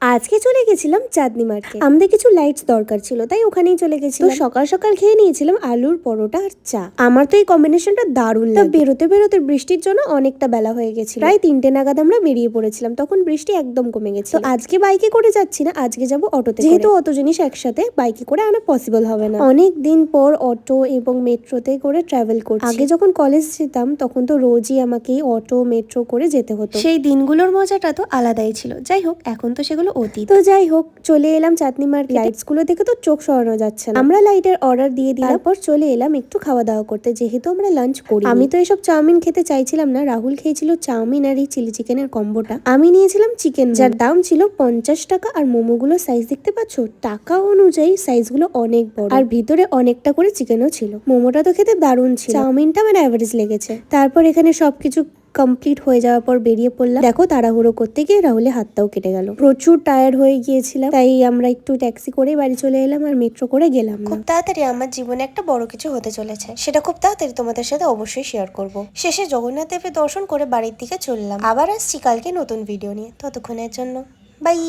আজকে চলে গেছিলাম চাঁদনি মার্কেট। আমাদের কিছু লাইটস দরকার ছিল, তাই ওখানেই চলে গেছিলাম। তো সকাল সকাল খেয়ে নিয়েছিলাম আলুর পরোটা আর চা। আমার তো এই কম্বিনেশনটা দারুণ লাগে। বেরোতে বেরোতে বৃষ্টির জন্য অনেকটা বেলা হয়ে গেছিল, প্রায় 3টে নাগাদ আমরা বেরিয়ে পড়েছিলাম। তখন বৃষ্টি একদম কমে গেছে। তো আজকে বাইকে করে যাচ্ছি না, আজকে যাব অটোতে, যেহেতু অত জিনিস একসাথে বাইকে করে আনা পসিবল হবে না। অনেক দিন পর অটো এবং মেট্রোতে করে ট্রাভেল করছি। আগে যখন কলেজ যেতাম তখন তো রোজই আমাকে অটো মেট্রো করে যেতে হতো। সেই দিনগুলোর মজাটা তো আলাদাই ছিল। যাই হোক, এখন তো সেগুলো অতীত। তো যাই হোক, চলে এলাম চাঁদনি মার্কেট। লাইটস গুলো দেখে তো চোখ সরানো যাচ্ছে না। আমরা লাইটের অর্ডার দিয়ে দিলাম, তারপর চলে এলাম একটু খাওয়া দাওয়া করতে, যেহেতু আমরা লাঞ্চ করি। আমি তো এসব চাউমিন খেতে চাইছিলাম না। রাহুল খেয়েছিল চাউমিন আর এই চিলি চিকেনের কম্বোটা। আমি নিয়েছিলাম চিকেন, যার দাম ছিল 50 টাকা। আর মোমোগুলো সাইজ দেখতে পাচ্ছ, টাকা অনুযায়ী সাইজগুলো অনেক বড়, আর ভিতরে অনেকটা করে চিকেনও ছিল। মোমোটা তো খেতে দারুণ ছিল, চাউমিনটা আমার অ্যাভারেজ লেগেছে। তারপর এখানে সবকিছু কমপ্লিট হয়ে যাওয়ার পর বেরিয়ে পড়লাম। দেখো, তাড়াহুড়ো করতে গিয়ে রাহুলের হাতটাও কেটে গেল। প্রচুর টায়ার্ড হয়ে গিয়েছিলাম, তাই আমরা একটু ট্যাক্সি করে বাড়ি চলে এলাম আর মেট্রো করে গেলাম। খুব তাড়াতাড়ি আমার জীবনে একটা বড় কিছু হতে চলেছে, সেটা খুব তাড়াতাড়ি তোমাদের সাথে অবশ্যই শেয়ার করব। শেষে জগন্নাথ দেবের দর্শন করে বাড়ির দিকে চললাম। আবার আসছি কালকে নতুন ভিডিও নিয়ে। ততক্ষণের জন্য বাই।